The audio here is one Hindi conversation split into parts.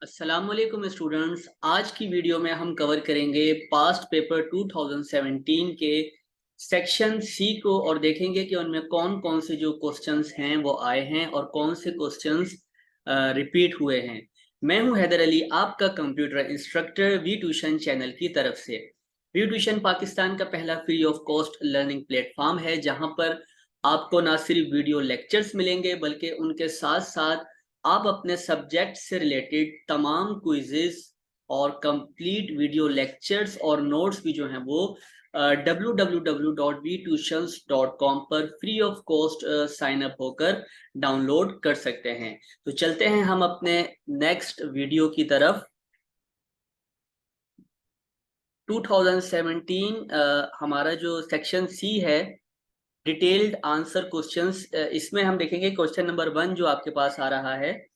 अस्सलामुअलैकुम स्टूडेंट्स। आज की वीडियो में हम कवर करेंगे पास्ट पेपर 2017 के सेक्शन सी को और देखेंगे कि उनमें कौन कौन से जो क्वेश्चंस हैं वो आए हैं और कौन से क्वेश्चंस रिपीट हुए हैं। मैं हूं हैदर अली, आपका computer instructor V tuition channel की तरफ से। वी ट्यूशन पाकिस्तान का पहला free of cost learning platform है जहां पर आपको ना सिर्फ वीडियो लेक्चर्स मिलेंगे बल्कि उनके साथ साथ आप अपने सब्जेक्ट से रिलेटेड तमाम क्विजेस और कंप्लीट वीडियो लेक्चर्स और नोट्स भी जो हैं वो www.vtuitions.com पर free of cost sign up होकर डाउनलोड कर सकते हैं। तो चलते हैं हम अपने नेक्स्ट वीडियो की तरफ। 2017 हमारा जो सेक्शन सी है, डिटेल्ड आंसर क्वेश्चंस, इसमें हम देखेंगे क्वेश्चन नंबर 1 जो आपके पास आ रहा है।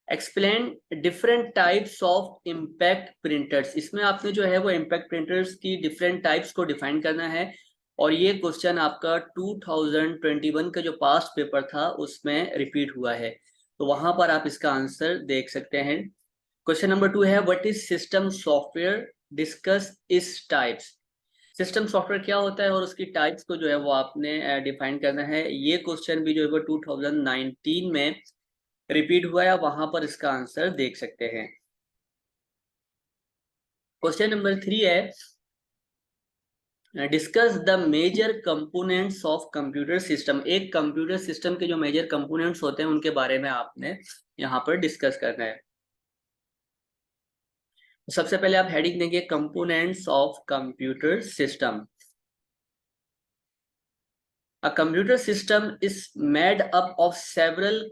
Explain different types of impact printers. इसमें आपने जो है वो इम्पैक्ट प्रिंटर्स की डिफरेंट टाइप्स को डिफाइन करना है और ये क्वेश्चन आपका 2021 का जो पास्ट पेपर था उसमें रिपीट हुआ है, तो वहां पर आप इसका आंसर देख सकते हैं। क्वेश्चन नंबर 2 है what is system software, discuss इस टाइप्स। सिस्टम सॉफ्टवेयर क्या होता है और उसकी टाइप्स को जो है वो आपने डिफाइन करना है। ये क्वेश्चन भी जो है वो 2019 में रिपीट हुआ है, वहां पर इसका आंसर देख सकते हैं। क्वेश्चन नंबर 3 है discuss the major components of computer system. एक कंप्यूटर सिस्टम के जो मेजर कंपोनेंट्स होते हैं उनके बारे में आपने यहाँ पर डिस्कस करना है। सबसे पहले आप हेडिंग देंगे components of computer system. A computer system is made up of several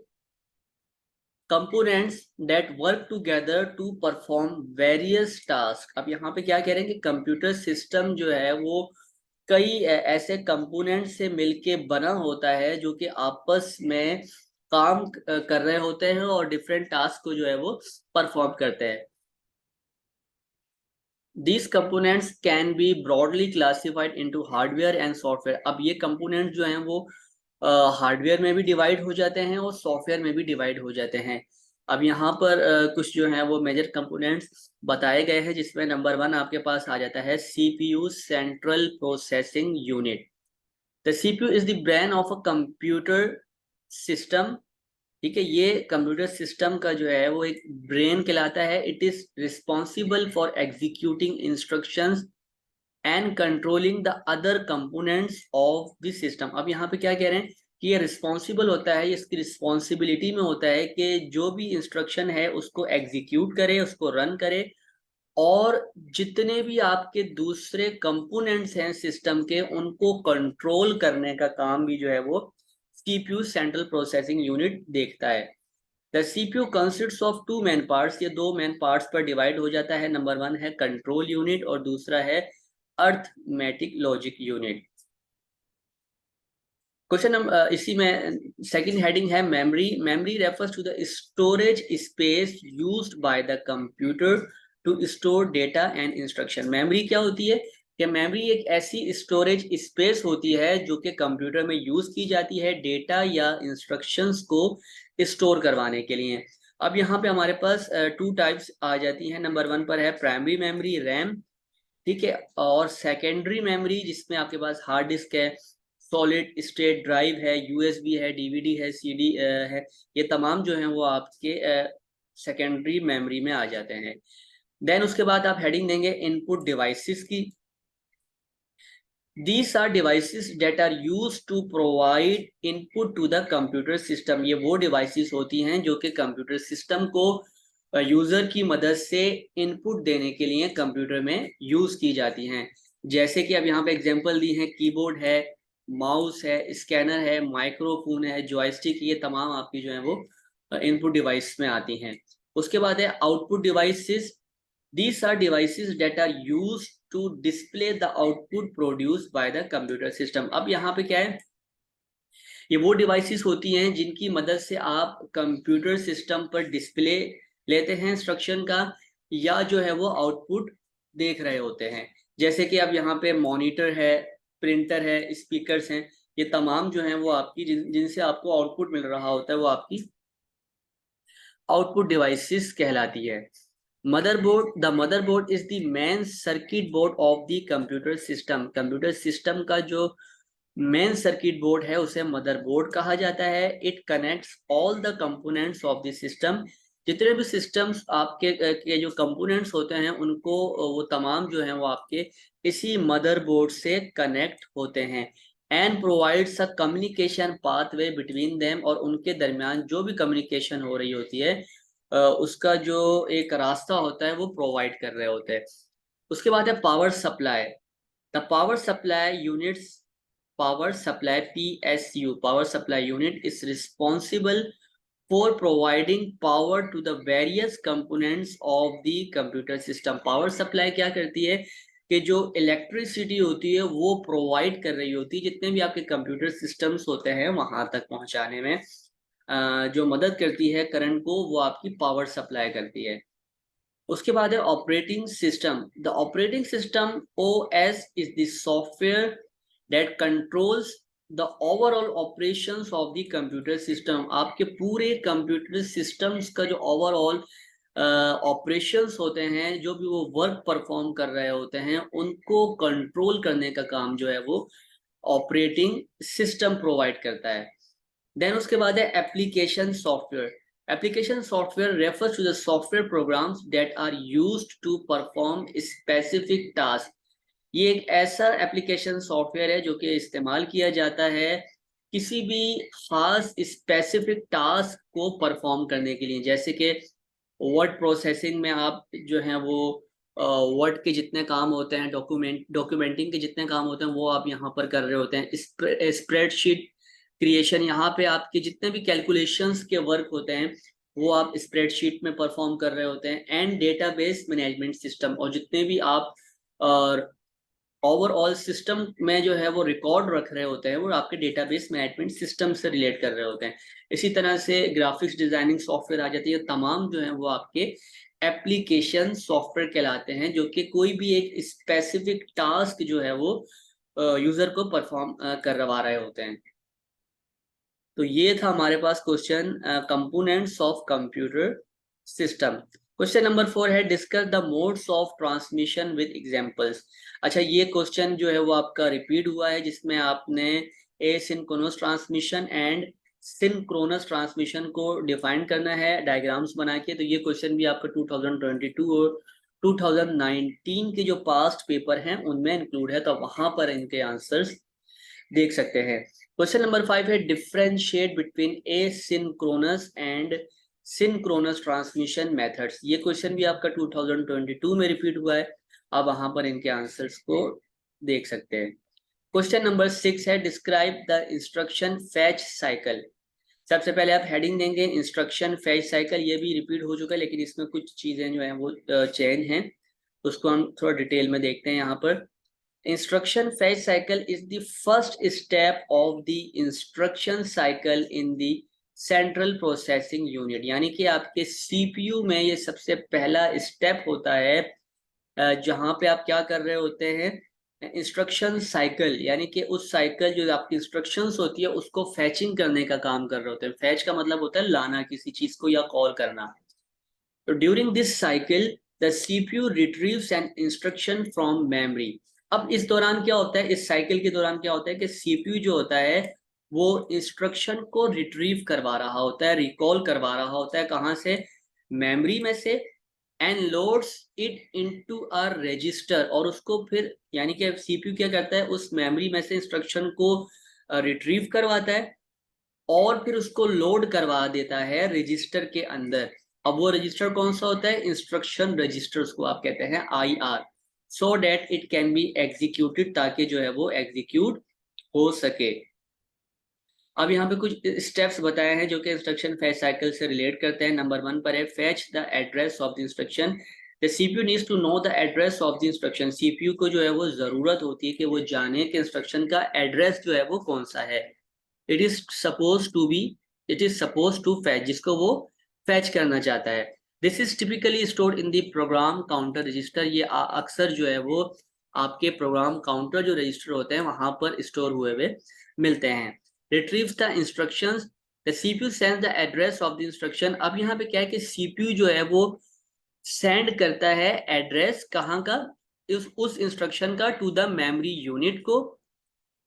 components that work together to perform various task. अब यहाँ पे क्या कह रहे हैं कि कंप्यूटर सिस्टम जो है वो कई ऐसे कंपोनेंट से मिलके बना होता है जो कि आपस में काम कर रहे होते हैं और डिफरेंट टास्क को जो है वो परफॉर्म करते हैं। These components can be broadly classified into hardware and software। अब ये कंपोनेंट जो हैं वो हार्डवेयर में भी डिवाइड हो जाते हैं और सॉफ्टवेयर में भी डिवाइड हो जाते हैं। अब यहाँ पर कुछ जो है वो मेजर कंपोनेंट्स बताए गए हैं, जिसमें नंबर 1 आपके पास आ जाता है CPU, central processing unit. The CPU is the brain of a computer system. ठीक है, ये कंप्यूटर सिस्टम का जो है वो एक ब्रेन कहलाता है। It is responsible for executing instructions and controlling the other components of the system. अब यहाँ पे क्या कह रहे हैं कि ये रिस्पॉन्सिबल होता है, इसकी रिस्पॉन्सिबिलिटी में होता है कि जो भी इंस्ट्रक्शन है उसको एग्जीक्यूट करे, उसको रन करे और जितने भी आपके दूसरे कंपोनेंट्स हैं सिस्टम के उनको कंट्रोल करने का काम भी जो है वो सीपीयू, सेंट्रल प्रोसेसिंग यूनिट, देखता है। The CPU consists of two main parts. ये दो मेन पार्ट्स पर डिवाइड हो जाता है। नंबर 1 है कंट्रोल यूनिट और दूसरा है arithmetic logic unit. Question number इसी में सेकंड हेडिंग है memory. Memory refers to the storage space used by the computer to store data and instruction. Memory क्या होती है कि मेमोरी एक ऐसी स्टोरेज स्पेस होती है जो कि कंप्यूटर में यूज की जाती है डेटा या इंस्ट्रक्शंस को स्टोर करवाने के लिए। अब यहाँ पे हमारे पास 2 टाइप्स आ जाती हैं। नंबर 1 पर है प्राइमरी मेमोरी, रैम, ठीक है, और सेकेंडरी मेमोरी जिसमें आपके पास हार्ड डिस्क है, सॉलिड स्टेट ड्राइव है, यूएसबी है, डीवीडी है, सीडी है। ये तमाम जो हैं वो आपके सेकेंडरी मेमोरी में आ जाते हैं। देन उसके बाद आप हेडिंग देंगे इनपुट डिवाइसेस की। These are devices that are used to provide input to the computer system। ये वो डिवाइसेस होती हैं जो कि कंप्यूटर सिस्टम को यूजर की मदद से इनपुट देने के लिए कंप्यूटर में यूज की जाती हैं। जैसे कि अब यहाँ पे एग्जांपल दी है, कीबोर्ड है, माउस है, स्कैनर है, माइक्रोफोन है, जॉयस्टिक, ये तमाम आपकी जो है वो इनपुट डिवाइस में आती हैं। उसके बाद है output devices. These are devices that are used to display the output produced by the computer system। अब यहाँ पे क्या है, ये वो डिवाइसेस होती हैं जिनकी मदद से आप कंप्यूटर सिस्टम पर डिस्प्ले लेते हैं इंस्ट्रक्शन का या जो है वो आउटपुट देख रहे होते हैं। जैसे कि अब यहाँ पे मॉनिटर है, प्रिंटर है, स्पीकर्स हैं, ये तमाम जो हैं वो आपकी जिनसे आपको आउटपुट मिल रहा होता है वो आपकी आउटपुट डिवाइसेस कहलाती है। Motherboard, the motherboard is the main circuit board of the computer system. Computer system का जो मेन सर्किट बोर्ड है उसे मदरबोर्ड कहा जाता है। It connects all the components of the system. जितने भी सिस्टम्स आपके के जो कंपोनेंट्स होते हैं उनको वो तमाम जो हैं वो आपके इसी मदरबोर्ड से कनेक्ट होते हैं। And provides a communication pathway between them, और उनके दरमियान जो भी कम्युनिकेशन हो रही होती है उसका जो एक रास्ता होता है वो प्रोवाइड कर रहे होते हैं। उसके बाद है power supply. The power supply units, power supply PSU, power supply unit is responsible for providing power to the various components of the computer system। power supply क्या करती है कि जो इलेक्ट्रिसिटी होती है वो प्रोवाइड कर रही होती है जितने भी आपके कंप्यूटर सिस्टम्स होते हैं वहां तक पहुंचाने में जो मदद करती है करंट को, वो आपकी पावर सप्लाई करती है। उसके बाद है operating system. The operating system OS is the software that controls the overall operations of the computer system। आपके पूरे कंप्यूटर सिस्टम्स का जो ओवरऑल ऑपरेशंस होते हैं, जो भी वो वर्क परफॉर्म कर रहे होते हैं, उनको कंट्रोल करने का काम जो है वो ऑपरेटिंग सिस्टम प्रोवाइड करता है। देन उसके बाद है application software. Application software refers to the software programs that are used to perform specific task. ये एक ऐसा एप्लीकेशन सॉफ्टवेयर है जो कि इस्तेमाल किया जाता है किसी भी खास स्पेसिफिक टास्क को परफॉर्म करने के लिए। जैसे कि वर्ड प्रोसेसिंग में आप जो हैं वो वर्ड के जितने काम होते हैं, डॉक्यूमेंटिंग के जितने काम होते हैं वो आप यहाँ पर कर रहे होते हैं। स्प्रेडशीट क्रिएशन, यहाँ पे आपके जितने भी कैलकुलेशंस के वर्क होते हैं वो आप स्प्रेडशीट में परफॉर्म कर रहे होते हैं। एंड डेटाबेस मैनेजमेंट सिस्टम, और जितने भी आप ओवरऑल सिस्टम में जो है वो रिकॉर्ड रख रहे होते हैं वो आपके डेटाबेस मैनेजमेंट सिस्टम से रिलेट कर रहे होते हैं। इसी तरह से ग्राफिक्स डिजाइनिंग सॉफ्टवेयर आ जाती है। तमाम जो है वो आपके एप्लीकेशन सॉफ्टवेयर कहलाते हैं जो कि कोई भी एक स्पेसिफिक टास्क जो है वो यूजर को परफॉर्म करवा रहे होते हैं। तो ये था हमारे पास question components of computer system. Question number 4 है discuss the modes of transmission with examples. अच्छा, ये क्वेश्चन जो है वो आपका रिपीट हुआ है जिसमें आपने asynchronous transmission and synchronous transmission को डिफाइन करना है डायग्राम्स बना के। तो ये क्वेश्चन भी आपका 2022 और 2019 के जो पास्ट पेपर हैं उनमें इंक्लूड है, तो वहां पर इनके आंसर्स देख सकते हैं। क्वेश्चन नंबर 5 है differentiate between asynchronous and synchronous transmission methods. ये क्वेश्चन भी आपका 2022 में रिपीट हुआ है, आप वहां पर इनके आंसर्स को देख सकते हैं। क्वेश्चन नंबर 6 है describe the instruction fetch cycle. सबसे पहले आप हेडिंग देंगे इंस्ट्रक्शन फैच साइकिल। ये भी रिपीट हो चुका है लेकिन इसमें कुछ चीजें जो है वो चेंज हैं, उसको हम थोड़ा डिटेल में देखते हैं। यहाँ पर instruction fetch cycle is the first step of the instruction cycle in the central processing unit। यानी कि आपके CPU में ये सबसे पहला स्टेप होता है जहां पे आप क्या कर रहे होते हैं, इंस्ट्रक्शन साइकिल, यानी कि उस साइकिल जो आपकी इंस्ट्रक्शंस होती है उसको फैचिंग करने का काम कर रहे होते हैं। फैच का मतलब होता है लाना किसी चीज को या कॉल करना। तो during this cycle the CPU retrieves an instruction from memory. अब इस दौरान क्या होता है, इस साइकिल के दौरान क्या होता है कि CPU जो होता है वो इंस्ट्रक्शन को रिट्रीव करवा रहा होता है, रिकॉल करवा रहा होता है। कहाँ से? मेमोरी में से। And loads it into a resistor, और उसको फिर यानी कि CPU क्या करता है, उस मेमोरी में से इंस्ट्रक्शन को रिट्रीव करवाता है और फिर उसको लोड करवा देता है रजिस्टर के अंदर। अब वो रजिस्टर कौन सा होता है? इंस्ट्रक्शन रजिस्टर, उसको आप कहते हैं IR, so that it can be executed, ताकि जो है वो एग्जीक्यूट हो सके। अब यहाँ पे कुछ स्टेप्स बताए हैं जो कि इंस्ट्रक्शन फैच साइकिल से रिलेट करते हैं। नंबर 1 पर है fetch the address of the instruction. The CPU needs to know the address of the instruction. CPU को जो है वो जरूरत होती है कि वो जाने कि इंस्ट्रक्शन का एड्रेस जो है वो कौन सा है। It is suppose to fetch, जिसको वो फैच करना चाहता है। This is typically stored in the program counter register. ये अक्सर जो है वो आपके प्रोग्राम काउंटर जो रजिस्टर होते हैं वहां पर स्टोर हुए मिलते हैं। Retrieves the instructions the CPU send the address of the instruction. अब यहाँ पे क्या है कि CPU जो है वो सेंड करता है एड्रेस कहाँ का, उस इंस्ट्रक्शन का टू द मेमोरी यूनिट को,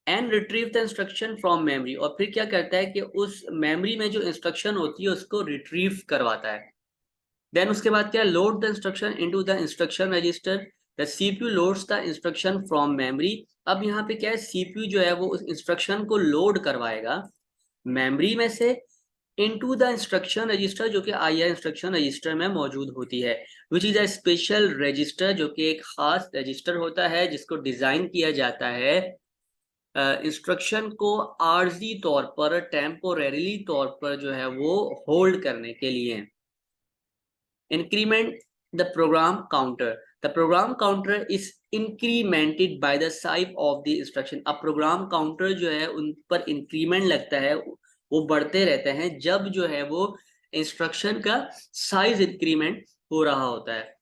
and retrieve the instruction from memory, और फिर क्या करता है कि उस मेमोरी में जो इंस्ट्रक्शन होती है उसको रिट्रीव करवाता है। देन उसके बाद क्या, load the instruction into the instruction register. The CPU loads the instruction from memory. अब यहाँ पे क्या है, CPU जो है वो उस इंस्ट्रक्शन को लोड करवाएगा मेमोरी में से इनटू द इंस्ट्रक्शन रजिस्टर, जो कि IR इंस्ट्रक्शन रजिस्टर में मौजूद होती है, which is a special register, जो कि एक खास रजिस्टर होता है जिसको डिजाइन किया जाता है इंस्ट्रक्शन को आर्जी तौर पर, टेम्पोरेरीली तौर पर जो है वो होल्ड करने के लिए। Increment the program counter. The program counter is incremented by the size of the instruction. अब प्रोग्राम काउंटर जो है उन पर इंक्रीमेंट लगता है, वो बढ़ते रहते हैं जब जो है वो इंस्ट्रक्शन का साइज इंक्रीमेंट हो रहा होता है,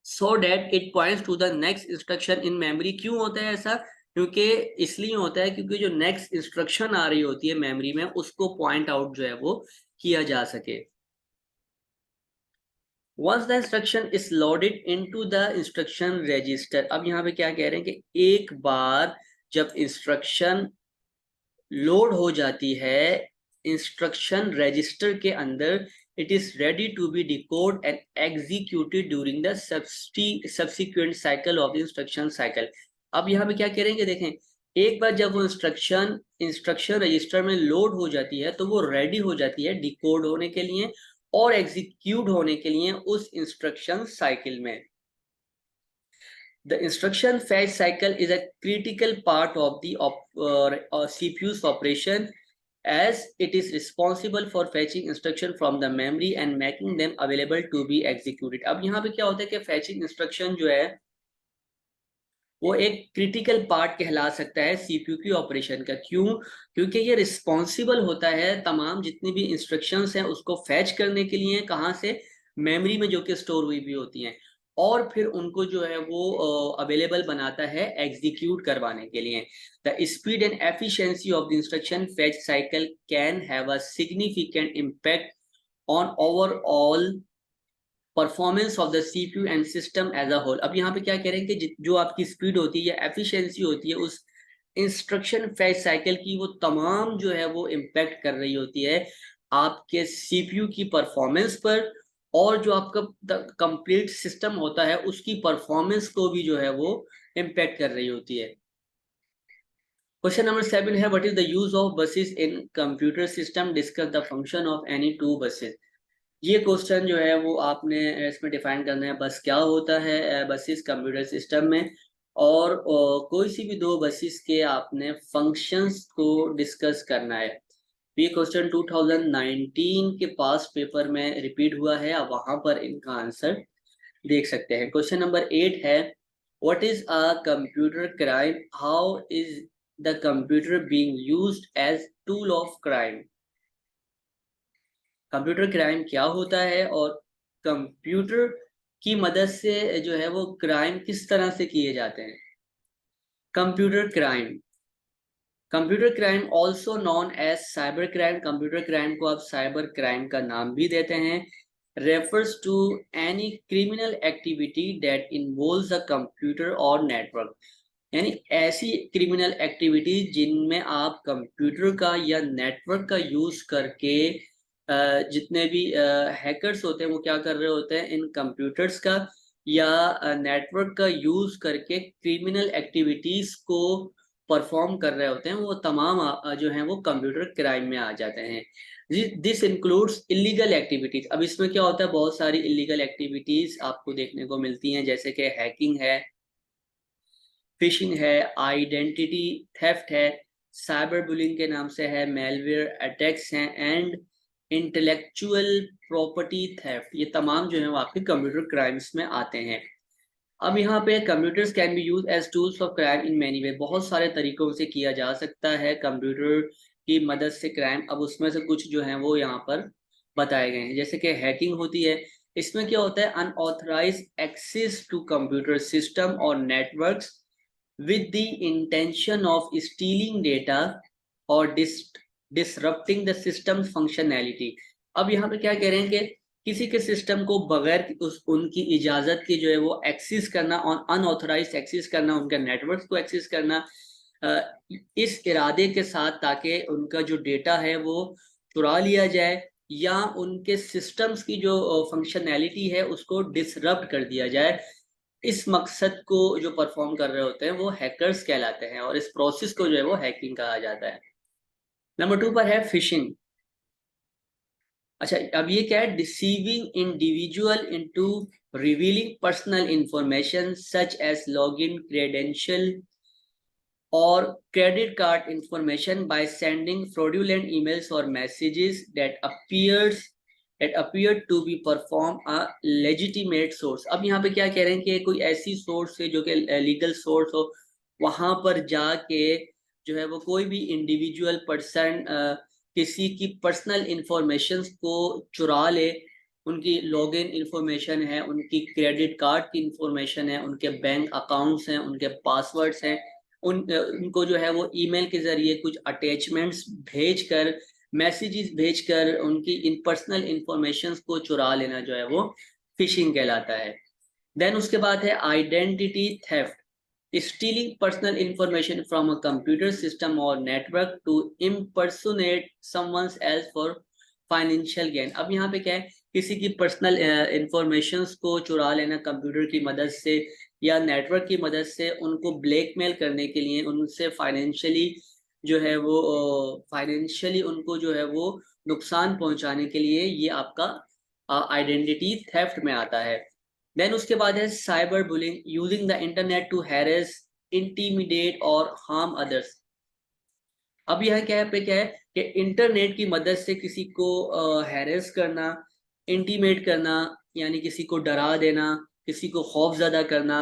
so that it points to the next instruction in memory. क्यों होता है ऐसा, क्योंकि इसलिए होता है क्योंकि जो नेक्स्ट इंस्ट्रक्शन आ रही होती है मेमोरी में उसको पॉइंट आउट जो है वो किया जा सके। Once the instruction is loaded into the instruction register, अब यहाँ पे क्या कह रहे हैं कि एक बार जब इंस्ट्रक्शन लोड हो जाती है इंस्ट्रक्शन रजिस्टर के अंदर, it is ready to be decode and executed during the subsequent cycle of the instruction cycle. अब यहाँ पे क्या कह रहे हैं कि देखें, एक बार जब वो इंस्ट्रक्शन रजिस्टर में लोड हो जाती है तो वो रेडी हो जाती है डिकोड होने के लिए और एग्जीक्यूट होने के लिए उस इंस्ट्रक्शन साइकिल में। The instruction fetch cycle is a critical part of the CPU's operation, as it is responsible for fetching instruction from the memory and making them available to be executed। अब यहाँ पे क्या होता है कि fetching instruction जो है वो एक क्रिटिकल पार्ट कहला सकता है CPU की ऑपरेशन का। क्यों, क्योंकि ये रिस्पॉन्सिबल होता है तमाम जितनी भी इंस्ट्रक्शंस हैं उसको फैच करने के लिए, कहाँ से, मेमोरी में जो कि स्टोर हुई भी होती हैं, और फिर उनको जो है वो अवेलेबल बनाता है एग्जीक्यूट करवाने के लिए। The speed and efficiency of the instruction fetch cycle can have a significant impact on overall performance of the CPU and system as a whole. अब यहाँ पे क्या कह रहे हैं कि जो आपकी स्पीड होती है या एफिशिएंसी होती है उस इंस्ट्रक्शन फैच साइकिल की, वो तमाम जो है वो इम्पैक्ट कर रही होती है आपके CPU की परफॉर्मेंस पर, और जो आपका कंप्लीट सिस्टम होता है उसकी परफॉर्मेंस को भी जो है वो इम्पैक्ट कर रही होती है। क्वेश्चन नंबर 7 है, what is the use of buses in computer system, discuss the function of any two buses. ये क्वेश्चन जो है वो आपने इसमें डिफाइन करना है बस क्या होता है बसेस कंप्यूटर सिस्टम में, और कोई सी भी दो बसेस के आपने फंक्शंस को डिस्कस करना है। ये क्वेश्चन 2019 के पास पेपर में रिपीट हुआ है, आप वहां पर इनका आंसर देख सकते हैं। क्वेश्चन नंबर 8 है, what is a computer crime, how is the computer being used as tool of crime. Computer crime क्या होता है और कंप्यूटर की मदद से जो है वो क्राइम किस तरह से किए जाते हैं। Computer crime, computer crime also known as cyber crime, computer crime को आप साइबर क्राइम का नाम भी देते हैं, refers to any criminal activity that involves a computer or network, यानी ऐसी क्रिमिनल एक्टिविटी जिनमें आप कंप्यूटर का या नेटवर्क का यूज करके जितने भी हैकर्स होते हैं वो क्या कर रहे होते हैं, इन कंप्यूटर्स का या नेटवर्क का यूज करके क्रिमिनल एक्टिविटीज को परफॉर्म कर रहे होते हैं, वो तमाम जो हैं वो कंप्यूटर क्राइम में आ जाते हैं। This includes illegal activities. अब इसमें क्या होता है, बहुत सारी इलीगल एक्टिविटीज आपको देखने को मिलती हैं, जैसे कि हैकिंग है, फिशिंग है, आइडेंटिटी थेफ्ट है, साइबर बुलिंग के नाम से है, मेलवेयर अटैक्स हैं, एंड इंटेलेक्चुअल प्रॉपर्टी थेफ्ट। ये तमाम जो है वो आपके कंप्यूटर क्राइम्स में आते हैं। अब यहाँ पे computers can be used as tools of crime in many way, बहुत सारे तरीकों से किया जा सकता है कंप्यूटर की मदद से क्राइम। अब उसमें से कुछ जो है वो यहाँ पर बताए गए हैं, जैसे कि हैकिंग होती है। इसमें क्या होता है, unauthorised access to computer system और networks with the intention of stealing data or disrupting the system functionality. अब यहाँ पे क्या कह रहे हैं कि किसी के सिस्टम को बगैर उनकी इजाजत की जो है वो एक्सेस करना, अनऑथराइज्ड एक्सेस करना, उनके नेटवर्क को एक्सेस करना इस इरादे के साथ ताकि उनका जो डेटा है वो चुरा लिया जाए या उनके सिस्टम्स की जो फंक्शनैलिटी है उसको डिसरप्ट कर दिया जाए। इस मकसद को जो परफॉर्म कर रहे होते हैं वो हैकर्स कहलाते हैं और इस प्रोसेस को जो है वो हैकिंग कहा जाता है। नंबर 2 पर है फिशिंग। अच्छा, अब ये क्या है? Deceiving individual into revealing personal information such as login credential or credit card information by sending fraudulent emails or messages that appear to be perform a legitimate source। अब यहाँ पे क्या कह रहे हैं कि कोई ऐसी सोर्स है जो कि लीगल सोर्स हो, वहां पर जाके जो है वो कोई भी इंडिविजुअल पर्सन किसी की पर्सनल इंफॉर्मेशंस को चुरा ले। उनकी लॉगिन इंफॉर्मेशन है, उनकी क्रेडिट कार्ड की इंफॉर्मेशन है, उनके बैंक अकाउंट्स हैं, उनके पासवर्ड्स हैं, उनको जो है वो ईमेल के जरिए कुछ अटैचमेंट्स भेजकर, मैसेजेस भेजकर उनकी इन पर्सनल इंफॉर्मेशंस को चुरा लेना जो है वो फिशिंग कहलाता है। देन उसके बाद है identity theft, stealing personal information from a computer system और network to impersonate someone's else for financial gain. अब यहाँ पे क्या है? किसी की पर्सनल इंफॉर्मेशंस को चुरा लेना कंप्यूटर की मदद से या नेटवर्क की मदद से, उनको ब्लैकमेल करने के लिए, उनसे फाइनेंशियली जो है वो फाइनेंशियली उनको जो है वो नुकसान पहुंचाने के लिए, ये आपका आइडेंटिटी थेफ्ट में आता है। देन उसके बाद है cyber bullying, using the internet to harass, intimidate or harm others. अब यह क्या है कि इंटरनेट की मदद से किसी को हैरेस करना, इंटीमेट करना यानी किसी को डरा देना, किसी को खौफजदा करना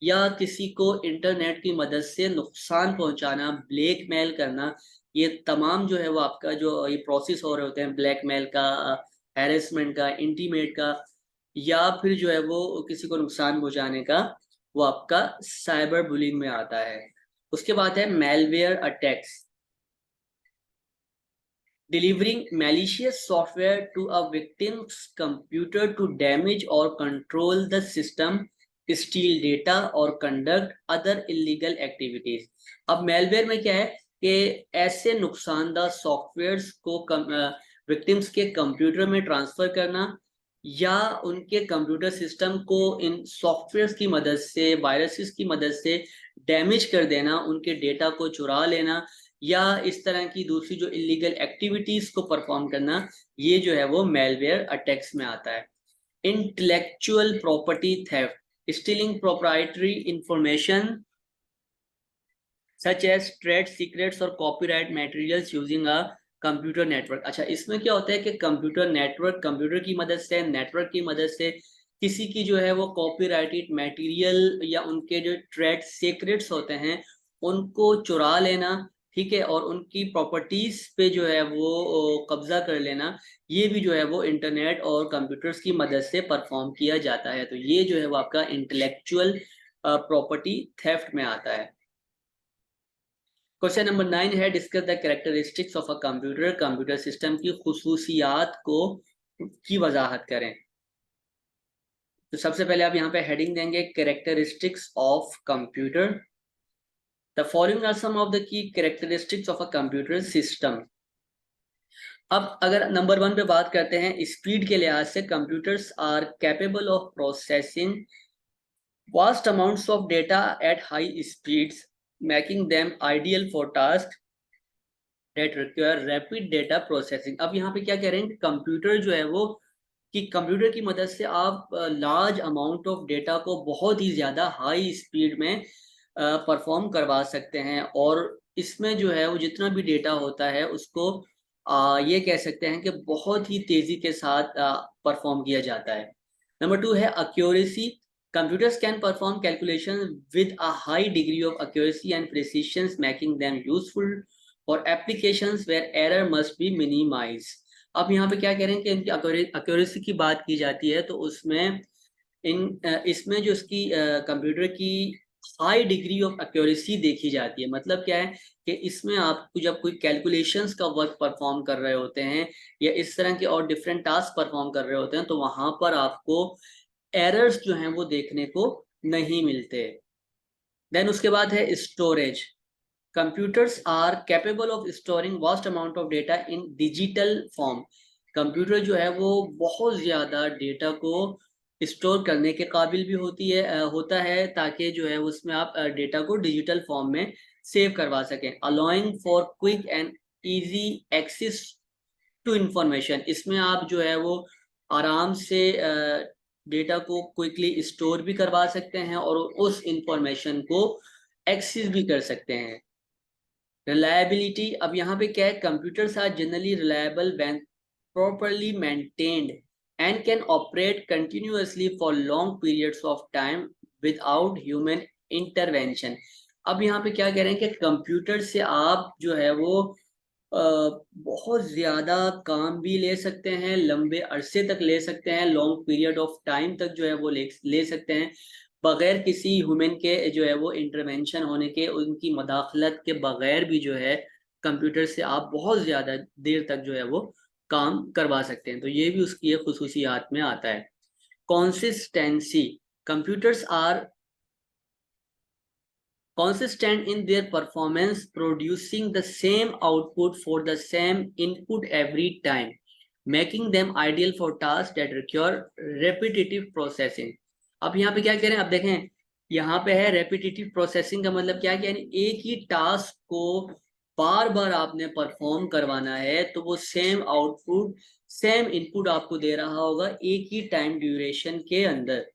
या किसी को इंटरनेट की मदद से नुकसान पहुंचाना, ब्लैकमेल करना, ये तमाम जो है वो आपका जो ये प्रोसेस हो रहे होते हैं ब्लैकमेल का, हैरेसमेंट का, इंटीमेट का या फिर जो है वो किसी को नुकसान पहुंचाने का, वो आपका साइबर बुलिंग में आता है। उसके बाद है malware attacks, delivering malicious software to a victim's computer to damage or control the system, steal data or conduct other illegal activities। अब मेलवेयर में क्या है कि ऐसे नुकसानदा सॉफ्टवेयर्स को विक्टिम्स के कंप्यूटर में ट्रांसफर करना या उनके कंप्यूटर सिस्टम को इन सॉफ्टवेयर्स की मदद से, वायरसेस की मदद से डैमेज कर देना, उनके डेटा को चुरा लेना या इस तरह की दूसरी जो इलीगल एक्टिविटीज को परफॉर्म करना, ये जो है वो मेलवेयर अटैक्स में आता है। Intellectual property theft, stealing proprietary information such as trade secrets और copyright materials using a computer network. अच्छा, इसमें क्या होता है कि कंप्यूटर नेटवर्क, कंप्यूटर की मदद से, नेटवर्क की मदद से किसी की जो है वो कॉपीराइटेड मटेरियल या उनके जो ट्रेड सीक्रेट्स होते हैं उनको चुरा लेना, ठीक है, और उनकी प्रॉपर्टीज पे जो है वो कब्जा कर लेना, ये भी जो है वो इंटरनेट और कंप्यूटर्स की मदद से परफॉर्म किया जाता है। तो ये जो है वो आपका इंटेलेक्चुअल प्रॉपर्टी थेफ्ट में आता है। क्वेश्चन नंबर 9 है discuss the characteristics of a computer, computer system की खुसूसियात को की वजाहत करें। तो सबसे पहले आप यहाँ पे हेडिंग देंगे characteristics of computer. The following are some of the key characteristics of a computer system। अब अगर नंबर 1 पे बात करते हैं स्पीड के लिहाज से, computers are capable of processing vast amounts of data at high speeds, making them ideal for task that require rapid data processing. अब यहाँ पे क्या कह रहे हैं, कंप्यूटर जो है वो कि कंप्यूटर की मदद से आप लार्ज अमाउंट ऑफ डेटा को बहुत ही ज़्यादा हाई स्पीड में परफॉर्म करवा सकते हैं और इसमें जो है वो जितना भी डेटा होता है उसको ये कह सकते हैं कि बहुत ही तेज़ी के साथ परफॉर्म किया जाता है। नंबर 2 है accuracy, computers can perform calculations with a high degree of accuracy and precision, making them useful for applications where error must be minimized। अब यहाँ पे क्या कह रहे हैं कि इनकी एक्यूरेसी की बात की जाती है तो उसमें इसमें जो इसकी कंप्यूटर की हाई डिग्री ऑफ एक्यूरेसी देखी जाती है। मतलब क्या है कि इसमें आप जब कोई कैलकुलेशंस का वर्क परफॉर्म कर रहे होते हैं या इस तरह के और डिफरेंट टास्क परफॉर्म कर रहे होते हैं, तो वहां पर आपको एरर्स जो हैं वो देखने को नहीं मिलते। देन उसके बाद है storage. Computers are capable of storing vast amount of data in digital form. Computer जो है वो बहुत ज़्यादा डेटा को स्टोर करने के काबिल भी होता है, ताकि जो है उसमें आप डेटा को डिजिटल फॉर्म में सेव करवा सकें। Allowing for quick and easy access to information. इसमें आप जो है वो आराम से डेटा को क्विकली स्टोर भी करवा सकते हैं और उस इंफॉर्मेशन को एक्सेस भी कर सकते हैं। रिलायबिलिटी, अब यहाँ पे क्या है, computers are generally reliable when properly maintained and can operate continuously for long periods of time without human intervention। अब यहाँ पे क्या कह रहे हैं कि कंप्यूटर से आप जो है वो बहुत ज़्यादा काम भी ले सकते हैं, लंबे अरसे तक ले सकते हैं, लॉन्ग पीरियड ऑफ टाइम तक जो है वो ले सकते हैं, बगैर किसी ह्यूमन के जो है वो इंटरवेंशन होने के, उनकी मदाखलत के बगैर भी जो है कंप्यूटर से आप बहुत ज़्यादा देर तक जो है वो काम करवा सकते हैं। तो ये भी उसकी एक खुसूसियात में आता है। Consistency, computers are consistent in their performance, producing the same output for the same input every time, making them ideal for tasks that require repetitive processing। अब यहाँ पे क्या कह रहे हैं, अब देखें यहाँ पे है रेपिटेटिव प्रोसेसिंग का मतलब क्या है, यानी एक ही टास्क को बार बार आपने परफॉर्म करवाना है, तो वो सेम आउटपुट सेम इनपुट आपको दे रहा होगा एक ही टाइम ड्यूरेशन के अंदर।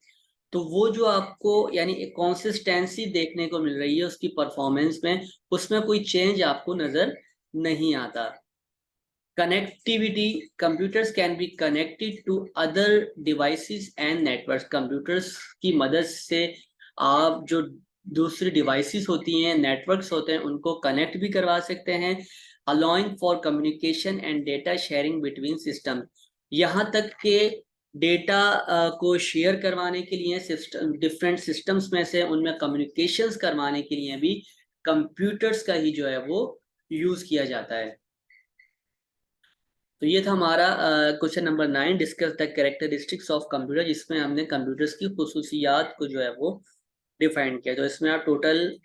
तो वो जो आपको यानी एक कंसिस्टेंसी देखने को मिल रही है उसकी परफॉर्मेंस में, उसमें कोई चेंज आपको नजर नहीं आता। Connectivity, computers can be connected to other devices and networks. Computers की मदद से आप जो दूसरी डिवाइसेस होती हैं, नेटवर्क्स होते हैं, उनको कनेक्ट भी करवा सकते हैं। Allowing for communication and data sharing between system, यहाँ तक के डेटा को शेयर करवाने के लिए सिस्टम, डिफरेंट सिस्टम्स में से उनमें कम्युनिकेशंस करवाने के लिए भी कंप्यूटर्स का ही जो है वो यूज किया जाता है। तो ये था हमारा question number 9, discuss the characteristics of computer, जिसमें हमने कंप्यूटर्स की खुसूसियात को जो है वो डिफाइन किया। तो इसमें आप टोटल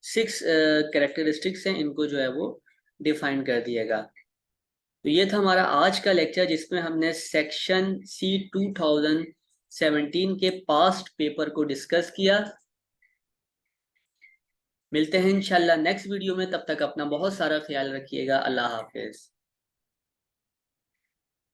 6 कैरेक्टरिस्टिक्स हैं, इनको जो है वो डिफाइन कर दिएगा। तो ये था हमारा आज का लेक्चर, जिसमें हमने सेक्शन सी 2017 के पास्ट पेपर को डिस्कस किया। मिलते हैं इंशाल्लाह नेक्स्ट वीडियो में, तब तक अपना बहुत सारा ख्याल रखिएगा। अल्लाह हाफिज।